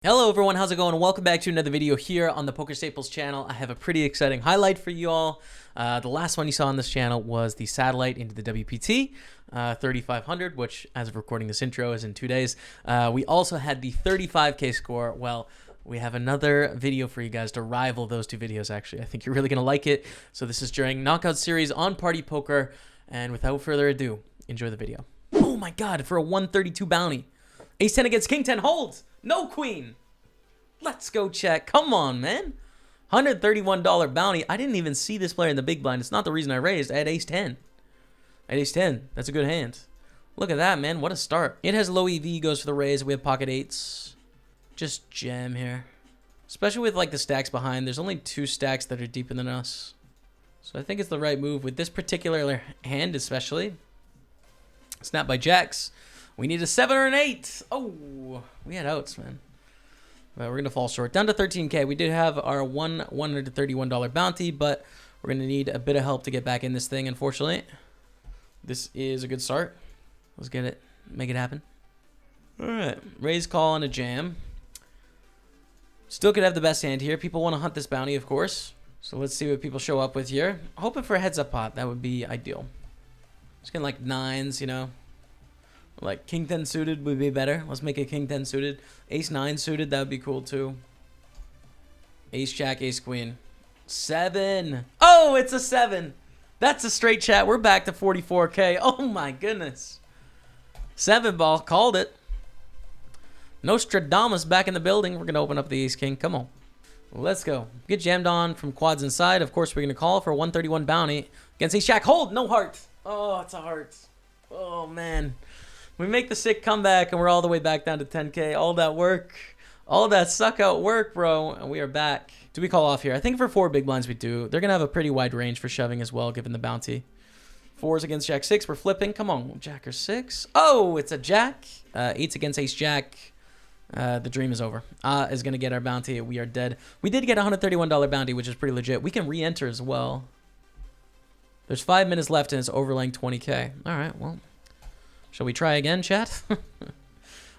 Hello everyone, how's it going? Welcome back to another video here on the PokerStaples channel. I have a pretty exciting highlight for you all. The last one you saw on this channel was the satellite into the WPT 3500, which as of recording this intro is in 2 days. We also had the 35K score. Well, we have another video for you guys to rival those two videos actually. I think you're really going to like it. So this is during Knockout Series on Party Poker. And without further ado, enjoy the video. Oh my god, for a 132 bounty. Ace 10 against King 10 holds. No queen. Let's go check. Come on, man. $131 bounty. I didn't even see this player in the big blind. It's not the reason I raised. I had ace 10. I had ace 10. That's a good hand. Look at that, man. What a start. It has low EV, goes for the raise. We have pocket eights. Just jam here. Especially with like the stacks behind. There's only 2 stacks that are deeper than us. So I think it's the right move with this particular hand especially. Snap by jacks. We need a 7 or an 8. Oh, we had outs, man. But we're going to fall short. Down to 13K. We did have our $131 bounty, but we're going to need a bit of help to get back in this thing, unfortunately. This is a good start. Let's get it. Make it happen. All right. Raise, call, and a jam. Still could have the best hand here. People want to hunt this bounty, of course. So let's see what people show up with here. Hoping for a heads-up pot. That would be ideal. Just getting like 9s, you know. Like King 10 suited would be better. Let's make a King 10 suited. Ace 9 suited, that would be cool too. Ace Jack, Ace Queen. 7. Oh, it's a 7. That's a straight chat. We're back to 44K. Oh my goodness. 7 ball. Called it. Nostradamus back in the building. We're going to open up the Ace King. Come on. Let's go. Get jammed on from quads inside. Of course, we're going to call for a 131 bounty. Against Ace Jack. Hold. No heart. Oh, it's a heart. Oh, man. We make the sick comeback, and we're all the way back down to 10K. All that work. All that suck-out work, bro. And we are back. Do we call off here? I think for 4 big blinds we do. They're going to have a pretty wide range for shoving as well, given the bounty. 4s against Jack 6. We're flipping. Come on. Jack or 6. Oh, it's a Jack. 8s against Ace Jack. The dream is over. Is going to get our bounty. We are dead. We did get a $131 bounty, which is pretty legit. We can re-enter as well. There's 5 minutes left, and it's overlaying 20K. All right, well. Shall we try again, chat?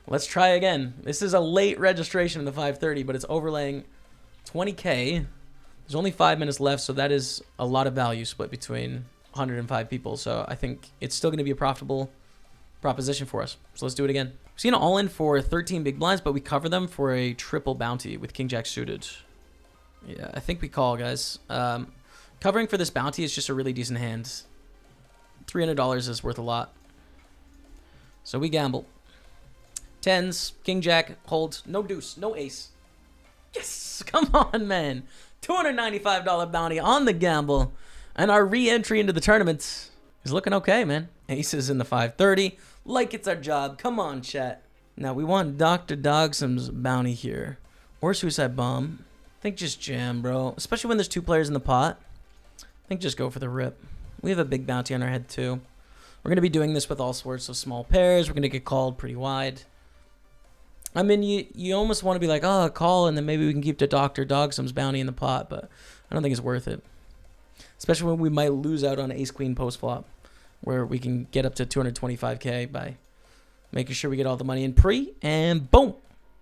Let's try again. This is a late registration in the 530, but it's overlaying 20K. There's only 5 minutes left, so that is a lot of value split between 105 people. So I think it's still going to be a profitable proposition for us. So let's do it again. We've seen an all-in for 13 big blinds, but we cover them for a triple bounty with King Jack suited. Yeah, I think we call, guys. Covering for this bounty is just a really decent hand. $300 is worth a lot. So we gamble. 10s, King Jack, holds, no deuce, no ace. Yes! Come on, man. $295 bounty on the gamble. And our re-entry into the tournament is looking okay, man. Aces in the 530. Like it's our job. Come on, chat. Now, we want Dr. Dogsum's bounty here. Or Suicide Bomb. I think just jam, bro. Especially when there's 2 players in the pot. I think just go for the rip. We have a big bounty on our head, too. We're going to be doing this with all sorts of small pairs. We're going to get called pretty wide. I mean, you almost want to be like, oh, call, and then maybe we can keep the Dr. Dogsum's bounty in the pot, but I don't think it's worth it. Especially when we might lose out on ace-queen post-flop, where we can get up to 225K by making sure we get all the money in pre, and boom!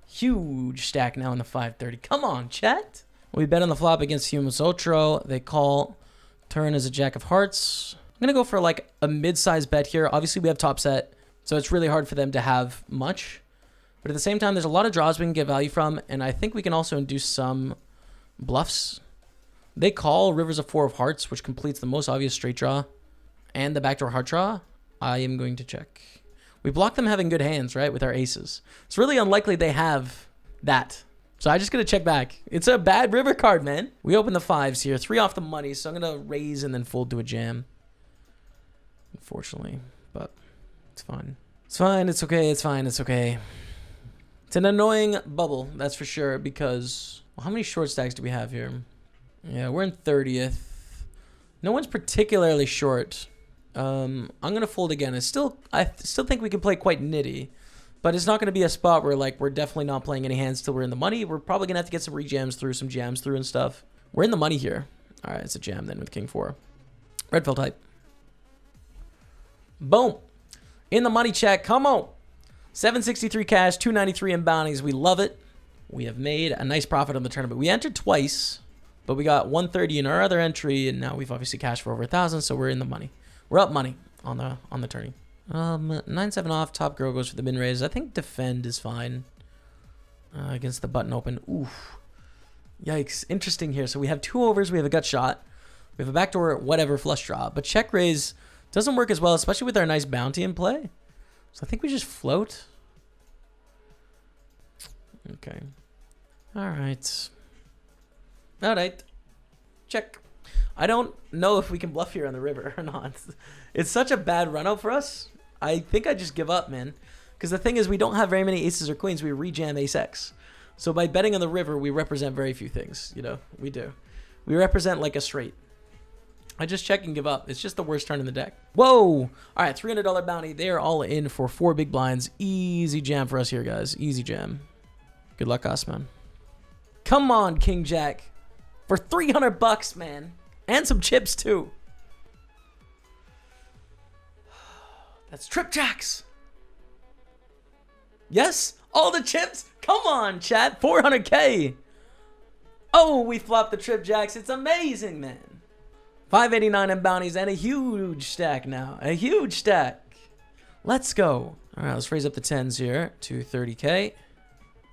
Huge stack now in the 530. Come on, chat! We bet on the flop against Humus Otro. They call. Turn as a Jack of Hearts. I'm going to go for like a mid-sized bet here. Obviously, we have top set, so it's really hard for them to have much. But at the same time, there's a lot of draws we can get value from, and I think we can also induce some bluffs. They call Rivers of 4 of Hearts, which completes the most obvious straight draw, and the backdoor heart draw. I am going to check. We block them having good hands, right, with our aces. It's really unlikely they have that. So I'm just going to check back. It's a bad river card, man. We open the 5s here. 3 off the money, so I'm going to raise and then fold to a jam. Unfortunately, but it's fine. It's fine. It's okay. It's fine. It's okay. It's an annoying bubble, that's for sure, because well, how many short stacks do we have here? Yeah, we're in 30th. No one's particularly short. I'm going to fold again. I still think we can play quite nitty, but it's not going to be a spot where like we're definitely not playing any hands till we're in the money. We're probably going to have to get some rejams through, some jams through and stuff. We're in the money here. All right, it's a jam then with King 4. Red fill type. Boom. In the money check. Come on. 763 cash, 293 in bounties. We love it. We have made a nice profit on the tournament. We entered twice, but we got 130 in our other entry, and now we've obviously cashed for over 1,000, so we're in the money. We're up money on the tourney. 9-7 off. Top girl goes for the min raise. I think defend is fine against the button open. Oof. Yikes. Interesting here. So we have 2 overs. We have a gut shot. We have a backdoor whatever flush draw. But check raise doesn't work as well, especially with our nice bounty in play. So I think we just float. Okay. All right. All right. Check. I don't know if we can bluff here on the river or not. It's such a bad run out for us. I think I just give up, man. Because the thing is, we don't have very many aces or queens. We rejam ace-x. So by betting on the river, we represent very few things. You know, we do. We represent like a straight. I just check and give up. It's just the worst turn in the deck. Whoa! All right, $300 bounty. They are all in for 4 big blinds. Easy jam for us here, guys. Easy jam. Good luck, us, man. Come on, King Jack. For 300 bucks, man. And some chips, too. That's trip jacks. Yes? All the chips? Come on, chat. 400K. Oh, we flopped the trip jacks. It's amazing, man. 589 in bounties and a huge stack now. A huge stack. Let's go. All right, let's raise up the 10s here to 30K.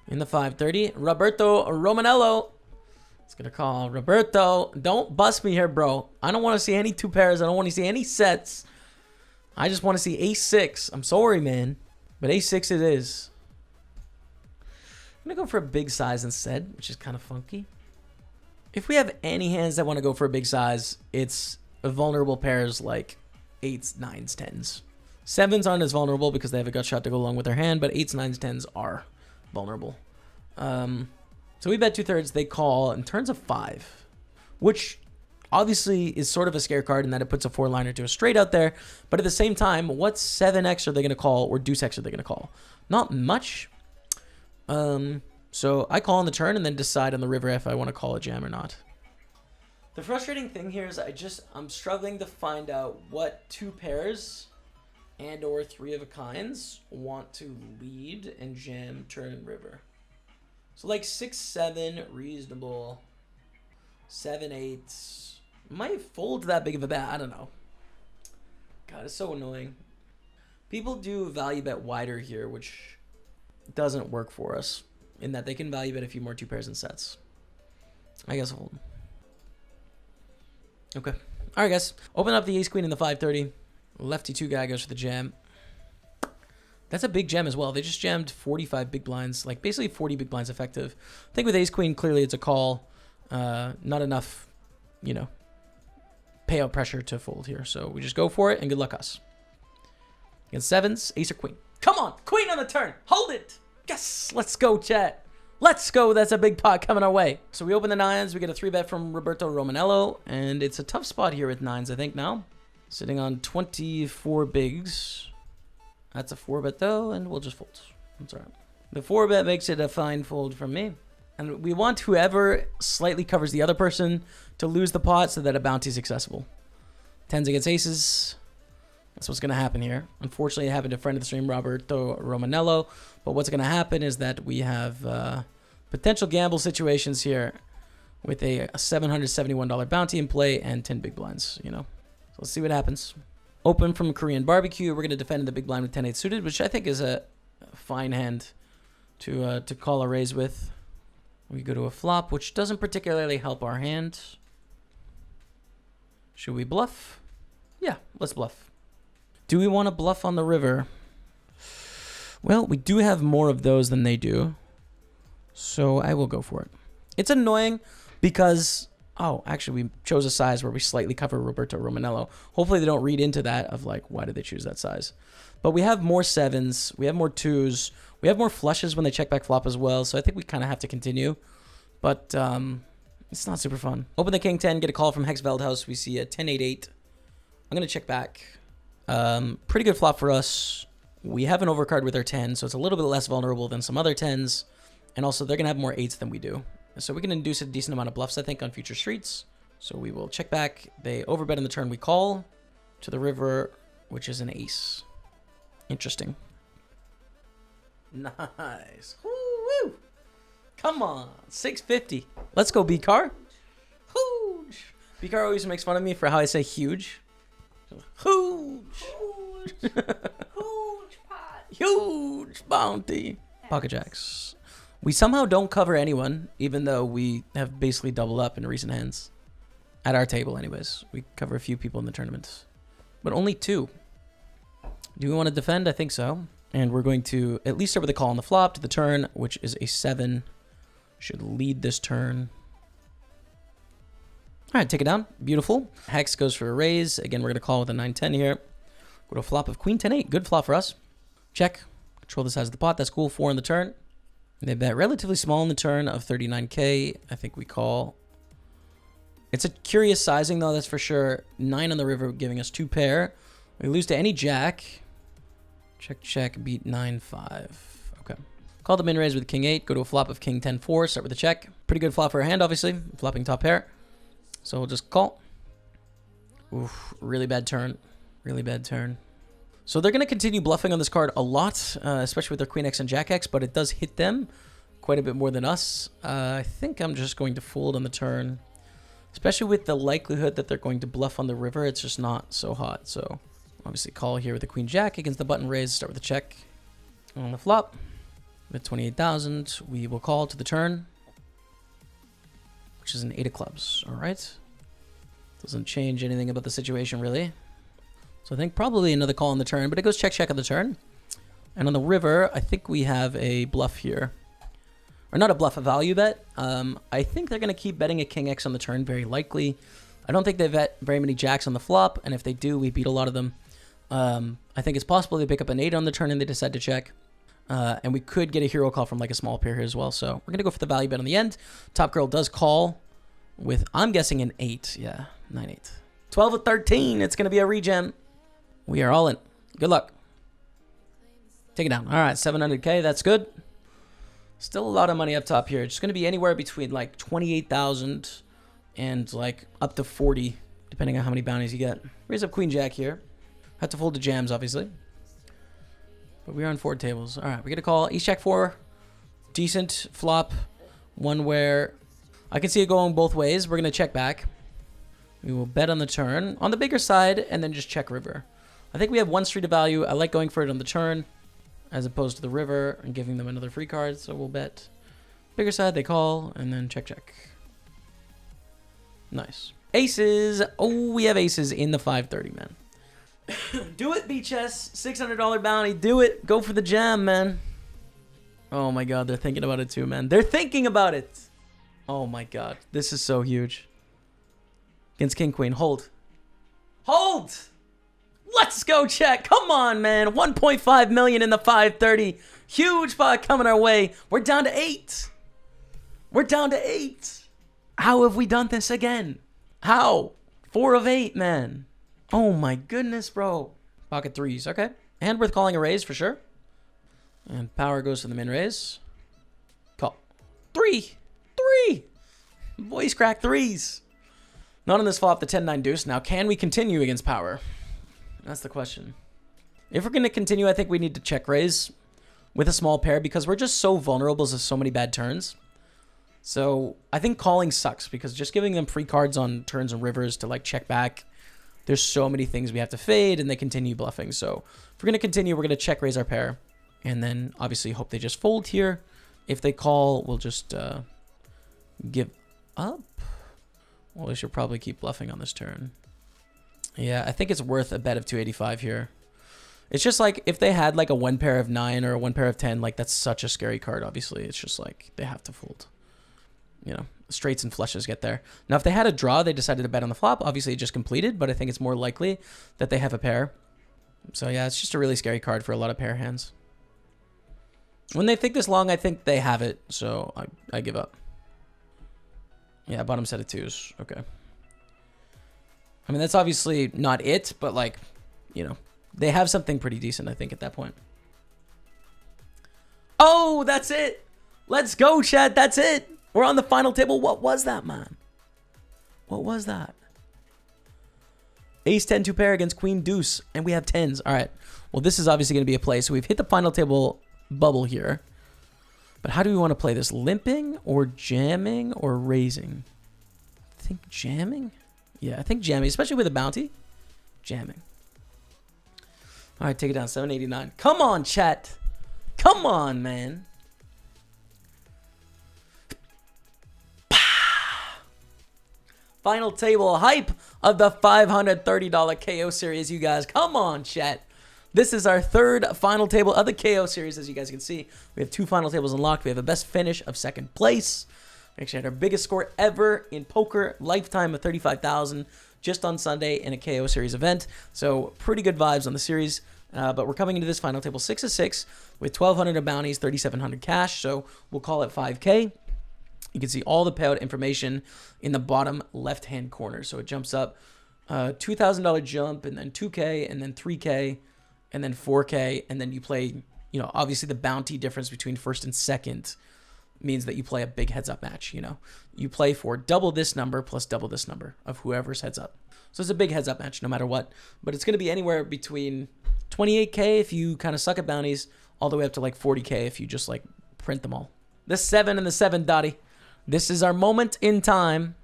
In the 530, Roberto Romanello. It's going to call Roberto. Don't bust me here, bro. I don't want to see any 2 pairs. I don't want to see any sets. I just want to see ace-6. I'm sorry, man. But ace-6 it is. I'm going to go for a big size instead, which is kind of funky. If we have any hands that want to go for a big size, it's vulnerable pairs like 8s, 9s, 10s. 7s aren't as vulnerable because they have a gut shot to go along with their hand, but 8s, 9s, 10s are vulnerable. So we bet 2/3. They call in turns of 5, which obviously is sort of a scare card in that it puts a 4-liner to a straight out there. But at the same time, what 7x are they going to call or deuce x are they going to call? Not much. So I call on the turn and then decide on the river if I want to call a jam or not. The frustrating thing here is I'm struggling to find out what 2 pairs and or 3 of a kinds want to lead and jam turn and river. So like 6-7 reasonable, 7-8 might fold that big of a bet. I don't know. God, it's so annoying. People do value bet wider here, which doesn't work for us in that they can value bet a few more 2 pairs and sets. I guess I'll hold. Okay. All right, guys. Open up the ace queen in the 530. Lefty 2 guy goes for the jam. That's a big jam as well. They just jammed 45 big blinds, like basically 40 big blinds effective. I think with ace queen, clearly it's a call. Not enough, you know, payout pressure to fold here. So we just go for it and good luck us. Against 7s, ace or queen. Come on, queen on the turn. Hold it. Yes, let's go, chat. Let's go. That's a big pot coming our way. So we open the 9s. We get a 3-bet from Roberto Romanello. And it's a tough spot here with 9s, I think, now. Sitting on 24 bigs. That's a 4-bet, though, and we'll just fold. That's all right. The 4-bet makes it a fine fold from me. And we want whoever slightly covers the other person to lose the pot so that a bounty is accessible. 10s against aces. That's what's going to happen here. Unfortunately, I have a friend of the stream, Roberto Romanello. But what's going to happen is that we have potential gamble situations here with a $771 bounty in play and 10 big blinds, you know. So let's see what happens. Open from Korean barbecue. We're going to defend in the big blind with 10-8 suited, which I think is a fine hand to call a raise with. We go to a flop, which doesn't particularly help our hand. Should we bluff? Yeah, let's bluff. Do we want to bluff on the river? Well, we do have more of those than they do. So I will go for it. It's annoying because... Oh, actually, we chose a size where we slightly cover Roberto Romanello. Hopefully, they don't read into that of like, why did they choose that size? But we have more 7s. We have more 2s. We have more flushes when they check back flop as well. So I think we kind of have to continue. But it's not super fun. Open the king 10, get a call from Hex Veldhouse. We see a 10-8-8. I'm going to check back. Pretty good flop for us. We have an overcard with our 10, so it's a little bit less vulnerable than some other 10s. And also, they're going to have more 8s than we do. So we can induce a decent amount of bluffs, I think, on future streets. So we will check back. They overbet on the turn. We call to the river, which is an ace. Interesting. Nice. Woo-woo. Come on. 650. Let's go, B-Car. Huge. B-Car always makes fun of me for how I say huge. Huge. Huge. Huge pot. Huge bounty. Pocket jacks. We somehow don't cover anyone, even though we have basically doubled up in recent hands. At our table, anyways. We cover a few people in the tournament. But only 2. Do we want to defend? I think so. And we're going to at least over the call on the flop to the turn, which is a 7. Should lead this turn. All right, take it down. Beautiful. Hex goes for a raise. Again, we're going to call with a 9-10 here. Go to a flop of queen 10-8. Good flop for us. Check. Control the size of the pot. That's cool. 4 on the turn. They bet relatively small in the turn of 39K. I think we call. It's a curious sizing, though, that's for sure. 9 on the river, giving us 2 pair. We lose to any jack. Check, check, beat 9-5. Okay. Call the min raise with king 8. Go to a flop of king 10-4. Start with a check. Pretty good flop for a hand, obviously. Flopping top pair. So we'll just call. Oof, really bad turn. Really bad turn. So they're going to continue bluffing on this card a lot, especially with their queen X and jack X, but it does hit them quite a bit more than us. I think I'm just going to fold on the turn, especially with the likelihood that they're going to bluff on the river. It's just not so hot. So obviously call here with the queen jack against the button raise. Start with a check on the flop. With 28,000, we will call to the turn, which is an 8 of clubs. All right. Doesn't change anything about the situation, really. So I think probably another call on the turn, but it goes check, check on the turn. And on the river, I think we have a bluff here. Or not a bluff, a value bet. I think they're going to keep betting a king X on the turn, very likely. I don't think they bet very many jacks on the flop, and if they do, we beat a lot of them. I think it's possible they pick up an 8 on the turn and they decide to check. And we could get a hero call from like a small pair here as well. So we're going to go for the value bet on the end. Top girl does call with, I'm guessing, an 8. Yeah, 9-8. 12 of 13. It's going to be a regem. We are all in. Good luck. Take it down. All right, 700K. That's good. Still a lot of money up top here. It's going to be anywhere between like 28,000 and like up to 40, depending on how many bounties you get. Raise up queen jack here. Had to fold the jams, obviously. But we are on 4 tables. All right, we get a call. Ace jack 4. Decent flop. One where I can see it going both ways. We're going to check back. We will bet on the turn on the bigger side and then just check river. I think we have 1 street of value. I like going for it on the turn as opposed to the river and giving them another free card. So we'll bet bigger side. They call and then check, check. Nice. Aces. Oh, we have aces in the 530, man. Do it, BChess. $600 bounty. Do it. Go for the jam, man. Oh my God. They're thinking about it too, man. They're thinking about it. Oh my God. This is so huge. Against king, queen. Hold. Hold. Let's go check. Come on, man. 1.5 million in the 530. Huge pot coming our way. We're down to 8. We're down to 8. How have we done this again? How? 4 of 8, man. Oh my goodness, bro. Pocket 3s. Okay. And worth calling a raise for sure. And power goes to the min raise. Call. 3. 3. Voice crack 3s. Not on this flop, the 10-9 deuce. Now, can we continue against power? That's the question. If we're going to continue, I think we need to check raise with a small pair because we're just so vulnerable to so many bad turns. So I think calling sucks because just giving them free cards on turns and rivers to like check back, there's so many things we have to fade and they continue bluffing. So if we're going to continue, we're going to check raise our pair and then obviously hope they just fold here. If they call, we'll just give up. Well, we should probably keep bluffing on this turn. Yeah, I think it's worth a bet of 285 here. It's just like if they had like a 1 pair of 9 or a 1 pair of 10, like that's such a scary card, obviously. It's just like they have to fold. You know, straights and flushes get there. Now, if they had a draw, they decided to bet on the flop. Obviously, it just completed, but I think it's more likely that they have a pair. So yeah, it's just a really scary card for a lot of pair hands. When they think this long, I think they have it, so I give up. Yeah, bottom set of 2s. Okay. I mean, that's obviously not it, but like, you know, they have something pretty decent, I think, at that point. Oh, that's it. Let's go, Chad. That's it. We're on the final table. What was that, man? What was that? Ace 10 2 pair against queen deuce, and we have 10s. All right. Well, this is obviously going to be a play. So we've hit the final table bubble here. But how do we want to play this? Limping or jamming or raising? I think jamming. Yeah, I think jamming, especially with a bounty. Jamming. All right, take it down. 789. Come on, chat. Come on, man. Final table hype of the $530 KO series, you guys. Come on, chat. This is our third final table of the KO series, as you guys can see. We have 2 final tables unlocked. We have a best finish of 2nd place. We actually had our biggest score ever in poker, lifetime of 35,000, just on Sunday in a KO series event. So pretty good vibes on the series. But we're coming into this final table 6 of 6 with 1,200 of bounties, 3,700 cash. So we'll call it 5K. You can see all the payout information in the bottom left-hand corner. So it jumps up $2,000 jump, and then 2K, and then 3K, and then 4K. And then you play, you know, obviously the bounty difference between first and second means that you play a big heads-up match, you know. You play for double this number plus double this number of whoever's heads-up. So it's a big heads-up match no matter what. But it's going to be anywhere between 28K if you kind of suck at bounties, all the way up to like 40K if you just like print them all. The 7 and the 7, Dottie. This is our moment in time.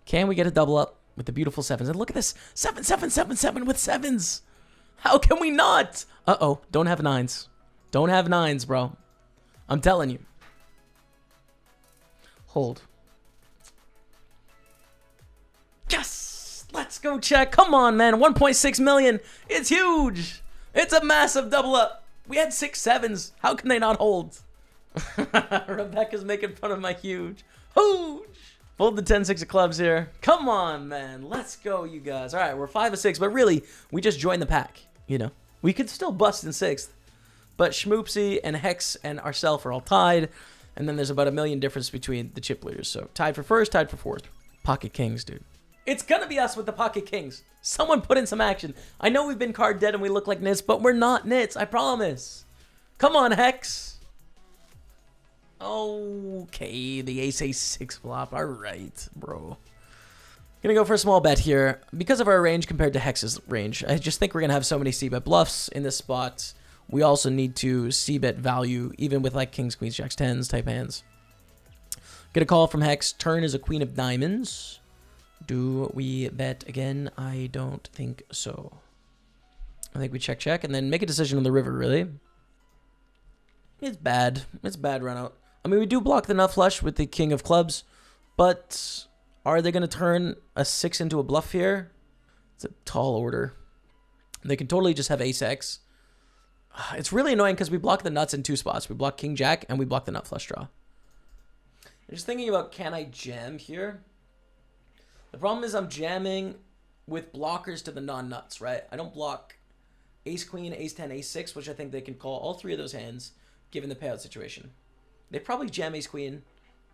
Can we get a double up with the beautiful 7s? And look at this. 7, 7, 7, 7 with 7s. How can we not? Uh-oh. Don't have 9s. Don't have 9s, bro. I'm telling you. Hold. Yes! Let's go check. Come on, man. 1.6 million. It's huge. It's a massive double up. We had 6 7s. How can they not hold? Rebecca's making fun of my huge. Huge. Fold the 10-6 of clubs here. Come on, man. Let's go, you guys. All right, we're 5 of 6, but really, we just joined the pack, you know. We could still bust in 6th, but Schmoopsy and Hex and ourself are all tied, and then there's about 1 million difference between the chip leaders. So tied for 1st, tied for 4th. Pocket Kings, dude. It's gonna be us with the Pocket Kings. Someone put in some action. I know we've been card dead and we look like nits, but we're not nits, I promise. Come on, Hex. Okay, the ace-6 flop. All right, bro. Gonna go for a small bet here. Because of our range compared to Hex's range, I just think we're gonna have so many c-bet bluffs in this spot. We also need to c-bet value, even with like kings, queens, jacks, 10s type hands. Get a call from Hex. Turn is a queen of diamonds. Do we bet again? I don't think so. I think we check, and then make a decision on the river, really. It's bad. It's bad run out. I mean, we do block the nut flush with the king of clubs, but are they going to turn a 6 into a bluff here? It's a tall order. They can totally just have ace-x. It's really annoying because we block the nuts in 2 spots. We block king-jack, and we block the nut flush draw. I'm just thinking about, can I jam here? The problem is I'm jamming with blockers to the non-nuts, right? I don't block ace-queen, ace-10, ace-6, which I think they can call all 3 of those hands, given the payout situation. They probably jam ace-queen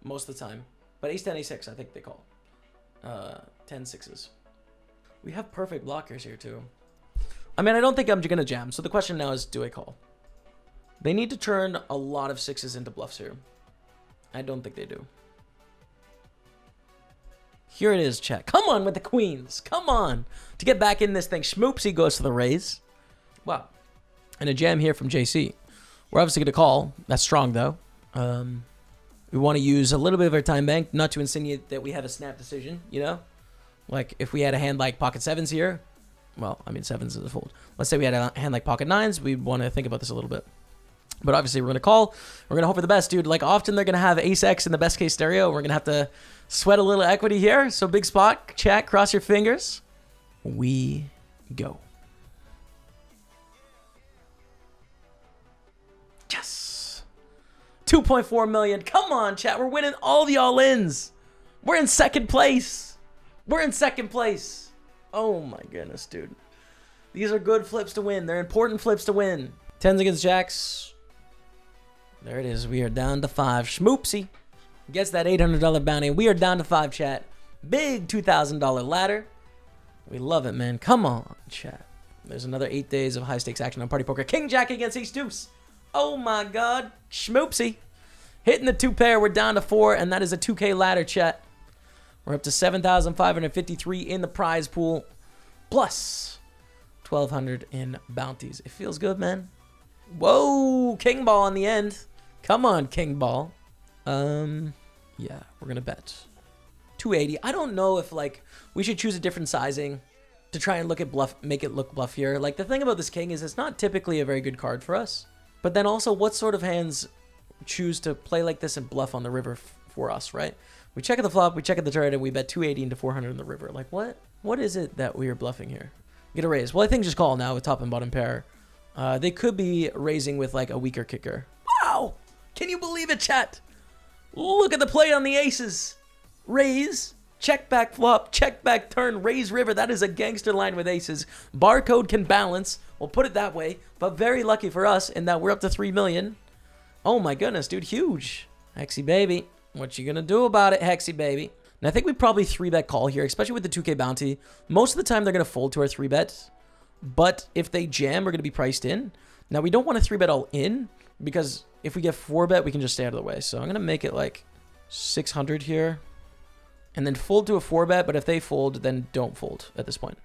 most of the time, but ace-10, ace-6, I think they call. 10-6s. We have perfect blockers here, too. I mean, I don't think I'm going to jam, so the question now is, do I call? They need to turn a lot of 6s into bluffs here. I don't think they do. Here it is, chat. Come on with the queens. Come on. To get back in this thing, Schmoopsy goes to the raise. Wow. And a jam here from JC. We're obviously going to call. That's strong, though. We want to use a little bit of our time bank, not to insinuate that we have a snap decision, you know? Like, if we had a hand like pocket 7s here, well, I mean, 7s is a fold. Let's say we had a hand like pocket 9s, we'd want to think about this a little bit. But obviously, we're going to call. We're going to hope for the best, dude. Like, often they're going to have ace-x in the best-case scenario. We're going to have to sweat a little equity here. So, big spot. Chat, cross your fingers. We go. Yes. 2.4 million. Come on, chat. We're winning all the all-ins. We're in 2nd place. We're in 2nd place. Oh, my goodness, dude. These are good flips to win. They're important flips to win. 10s against jacks. There it is. We are down to 5. Schmoopsy gets that $800 bounty. We are down to 5, chat. Big $2,000 ladder. We love it, man. Come on, chat. There's another 8 days of high-stakes action on Party Poker. King Jack against Ace Deuce. Oh, my God. Schmoopsy. Hitting the 2-pair. We're down to 4, and that is a 2K ladder, chat. We're up to 7,553 in the prize pool, plus 1,200 in bounties. It feels good, man. Whoa, king ball in the end. Come on, king ball. Yeah, we're gonna bet 280. I don't know if like we should choose a different sizing to try and look at bluff, make it look bluffier. Like the thing about this king is it's not typically a very good card for us. But then also, what sort of hands choose to play like this and bluff on the river for us, right? We check at the flop, we check at the turn, and we bet 280 into 400 in the river. Like what? What is it that we are bluffing here? Get a raise. Well, I think just call now with top and bottom pair. They could be raising with like a weaker kicker. Wow! Can you believe it, chat? Look at the play on the aces. Raise, check back flop, check back turn, raise river. That is a gangster line with aces. Barcode can balance. We'll put it that way. But very lucky for us in that we're up to 3 million. Oh my goodness, dude, huge. Hexy baby. What you gonna do about it, Hexy baby? And I think we probably 3-bet call here, especially with the 2K bounty. Most of the time, they're gonna fold to our 3-bet. But if they jam, we're gonna be priced in. Now, we don't want to 3-bet all in because if we get 4-bet, we can just stay out of the way. So I'm gonna make it like 600 here. And then fold to a 4-bet, but if they fold, then don't fold at this point.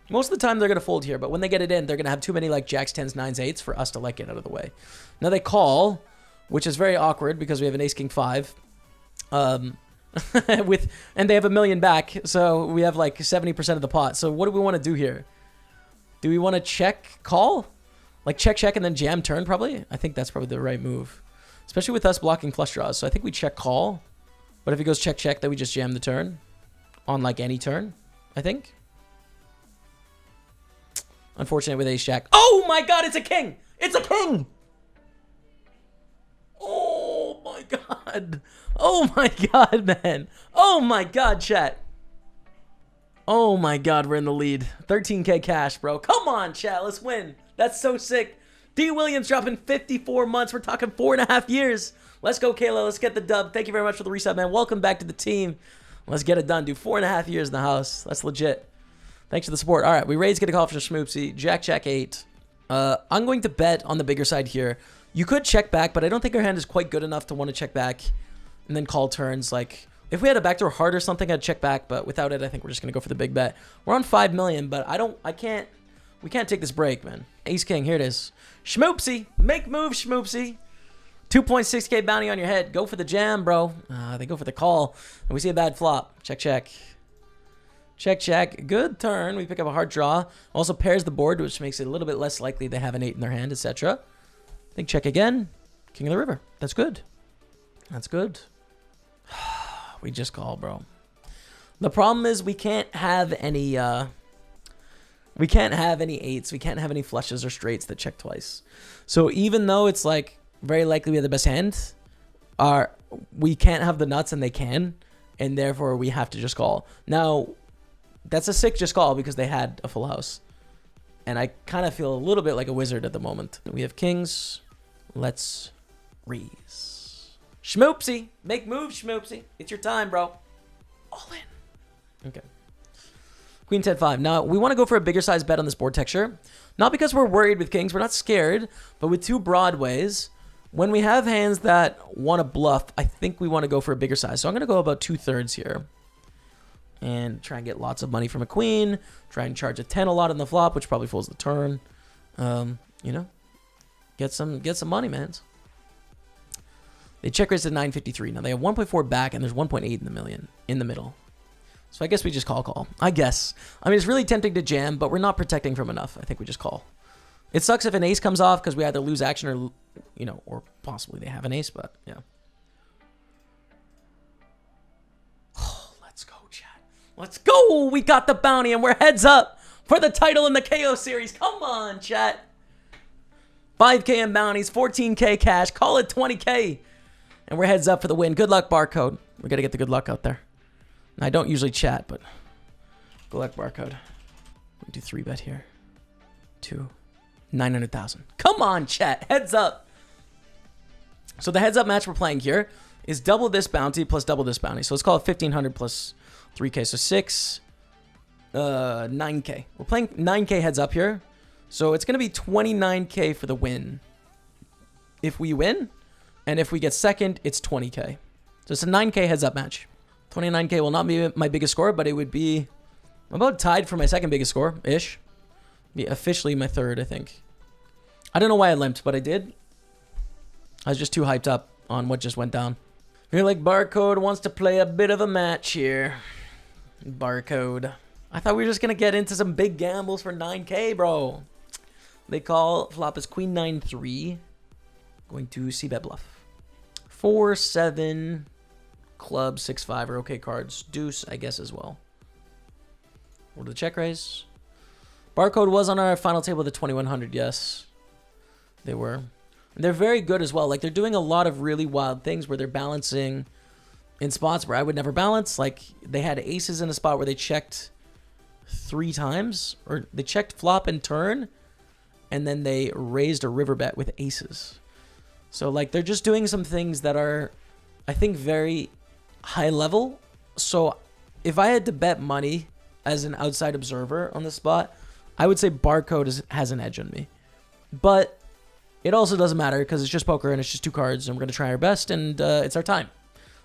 Most of the time, they're going to fold here, but when they get it in, they're going to have too many like jacks, 10s, 9s, 8s for us to like get out of the way. Now they call, which is very awkward because we have an ace, king, 5. And they have a million back, so we have like 70% of the pot. So what do we want to do here? Do we want to check, call? Like check, check, and then jam turn probably? I think that's probably the right move. Especially with us blocking flush draws. So I think we check, call. But if he goes check, check, then we just jam the turn. On like any turn, I think. Unfortunate with ace jack. Oh my god, it's a king! It's a king! Oh my god. Oh my god, man. Oh my god, chat. Oh my god, we're in the lead. 13K cash, bro. Come on, chat. Let's win. That's so sick. D. Williams dropping 54 months. We're talking 4.5 years. Let's go, Kayla. Let's get the dub. Thank you very much for the reset, man. Welcome back to the team. Let's get it done, dude. 4.5 years in the house. That's legit. Thanks for the support. All right, we raise, get a call for Schmoopsy. Jack, Jack 8. I'm going to bet on the bigger side here. You could check back, but I don't think our hand is quite good enough to want to check back and then call turns. Like, if we had a backdoor heart or something, I'd check back, but without it, I think we're just going to go for the big bet. We're on 5 million, but we can't take this break, man. Ace King, here it is. Schmoopsy, make move, Schmoopsy. 2.6K bounty on your head. Go for the jam, bro. They go for the call, and we see a bad flop. Check, check. Check, check. Good turn. We pick up a hard draw. Also pairs the board, which makes it a little bit less likely they have an 8 in their hand, etc. I think check again. King of the river. That's good. That's good. We just call, bro. The problem is we can't have any 8s. We can't have any flushes or straights that check twice. So even though it's like very likely we have the best hand, we can't have the nuts and they can, and therefore we have to just call. Now, that's a sick just call because they had a full house. And I kind of feel a little bit like a wizard at the moment. We have kings. Let's raise. Schmoopsy. Make moves, Schmoopsy. It's your time, bro. All in. Okay. Queen 10-5. Now, we want to go for a bigger size bet on this board texture. Not because we're worried with kings. We're not scared. But with 2 broadways, when we have hands that want to bluff, I think we want to go for a bigger size. So I'm going to go about 2/3 here. And try and get lots of money from a queen. Try and charge a 10 a lot on the flop, which probably folds the turn. You know, get some money, man. They check raise at 953. Now they have 1.4 back, and there's 1.8 in the middle. So I guess we just call. I guess. I mean, it's really tempting to jam, but we're not protecting from enough. I think we just call. It sucks if an ace comes off because we either lose action or, you know, or possibly they have an ace, but yeah. Let's go! We got the bounty and we're heads up for the title in the KO series. Come on, chat. 5K in bounties, 14K cash. Call it 20K. And we're heads up for the win. Good luck, barcode. We got to get the good luck out there. And I don't usually chat, but good luck, barcode. We do 3-bet here. 900,000. Come on, chat. Heads up. So the heads up match we're playing here is double this bounty plus double this bounty. So let's call it 1,500 plus 3K, so 9K. We're playing 9K heads up here. So it's going to be 29K for the win. If we win, and if we get second, it's 20K. So it's a 9K heads up match. 29K will not be my biggest score, but it would be about tied for my second biggest score-ish. Be officially my third, I think. I don't know why I limped, but I did. I was just too hyped up on what just went down. I feel like Barcode wants to play a bit of a match here. Barcode. I thought we were just going to get into some big gambles for 9K, bro. They call. Flop is Queen 9-3. Going to C-bet bluff. 4-7. Club 6-5 are okay cards. Deuce, I guess, as well. We'll do the check raise. Barcode was on our final table of the 2100, yes. They were. And they're very good as well. Like, they're doing a lot of really wild things where they're balancing in spots where I would never balance. Like, they had aces in a spot where they checked 3 times. Or they checked flop and turn. And then they raised a river bet with aces. So, like, they're just doing some things that are, I think, very high level. So, if I had to bet money as an outside observer on the spot, I would say Barcode has an edge on me. But it also doesn't matter because it's just poker and it's just 2 cards and we're going to try our best and it's our time.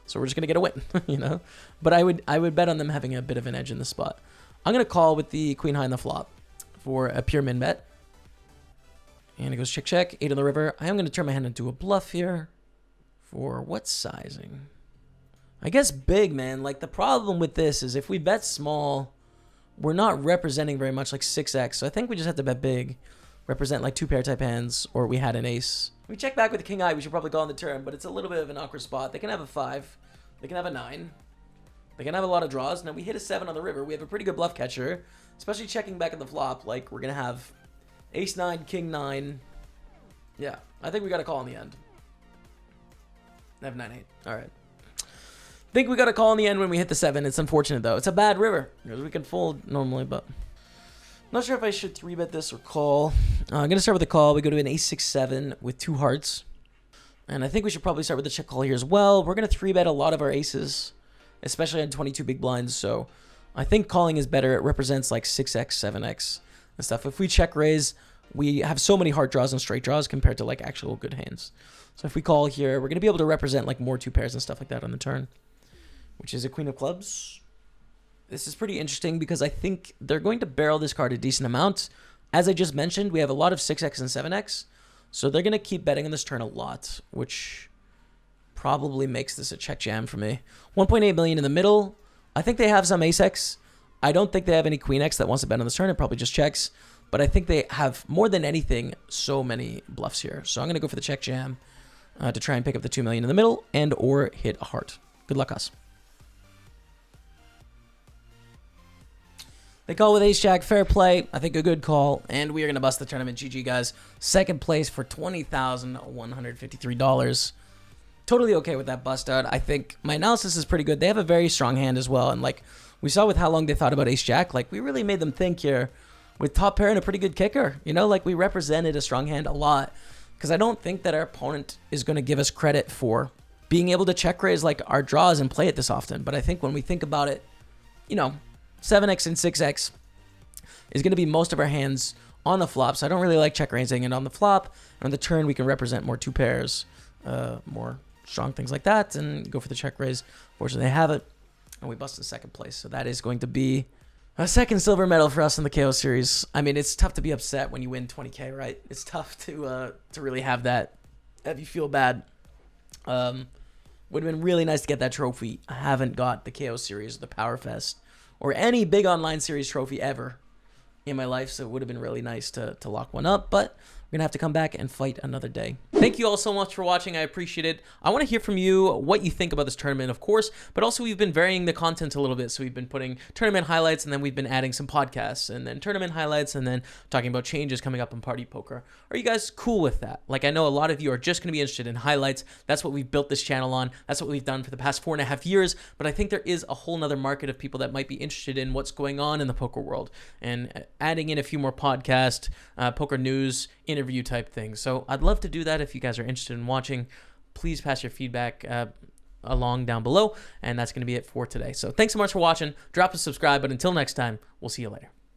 So we're just going to get a win, you know? But I would bet on them having a bit of an edge in the spot. I'm going to call with the queen high in the flop for a pure min bet. And it goes check, check, 8 on the river. I am going to turn my hand into a bluff here. For what sizing? I guess big, man. Like, the problem with this is if we bet small, we're not representing very much like 6x. So I think we just have to bet big. Represent like 2 pair type hands, or we had an ace. We check back with the king high. We should probably go on the turn, but it's a little bit of an awkward spot. They can have a 5. They can have a 9. They can have a lot of draws. Now, we hit a 7 on the river. We have a pretty good bluff catcher, especially checking back at the flop. Like, we're going to have ace 9, king 9. Yeah, I think we got to call in the end. I have 9-8. All right. Think we got to call in the end when we hit the 7. It's unfortunate, though. It's a bad river because we can fold normally, but not sure if I should 3-bet this or call. I'm going to start with the call. We go to an ace 6-7 with 2 hearts. And I think we should probably start with the check call here as well. We're going to 3-bet a lot of our aces, especially on 22 big blinds. So I think calling is better. It represents like 6x, 7x and stuff. If we check raise, we have so many heart draws and straight draws compared to like actual good hands. So if we call here, we're going to be able to represent like more 2 pairs and stuff like that on the turn, which is a queen of clubs. This is pretty interesting because I think they're going to barrel this card a decent amount. As I just mentioned, we have a lot of 6x and 7x. So they're going to keep betting on this turn a lot, which probably makes this a check jam for me. 1.8 million in the middle. I think they have some ace-x. I don't think they have any queen-x that wants to bet on this turn. It probably just checks. But I think they have, more than anything, so many bluffs here. So I'm going to go for the check jam to try and pick up the 2 million in the middle and or hit a heart. Good luck, us. They call with ace-jack, fair play. I think a good call. And we are going to bust the tournament. GG, guys. Second place for $20,153. Totally okay with that bust out. I think my analysis is pretty good. They have a very strong hand as well. And like we saw with how long they thought about ace-jack, like we really made them think here with top pair and a pretty good kicker. You know, like we represented a strong hand a lot. Because I don't think that our opponent is going to give us credit for being able to check raise like our draws and play it this often. But I think when we think about it, you know, 7x and 6x is going to be most of our hands on the flop. So I don't really like check raising. And on the flop, and on the turn, we can represent more 2 pairs, more strong things like that, and go for the check raise. Fortunately, they have it, and we bust in second place. So that is going to be a second silver medal for us in the KO series. I mean, it's tough to be upset when you win 20K, right? It's tough to really have that, have you feel bad. Would have been really nice to get that trophy. I haven't got the KO series, the Power Fest, or any big online series trophy ever in my life, so it would have been really nice to lock one up, but we're gonna have to come back and fight another day. Thank you all so much for watching. I appreciate it. I want to hear from you what you think about this tournament, of course, but also we've been varying the content a little bit. So we've been putting tournament highlights, and then we've been adding some podcasts, and then tournament highlights, and then talking about changes coming up in Party Poker. Are you guys cool with that? Like, I know a lot of you are just going to be interested in highlights. That's what we've built this channel on. That's what we've done for the past 4.5 years, but I think there is a whole nother market of people that might be interested in what's going on in the poker world, and adding in a few more podcast, poker news, interview type things. So I'd love to do that. If you guys are interested in watching, please pass your feedback along down below, and that's going to be it for today. So thanks so much for watching. Drop a subscribe, but until next time, we'll see you later.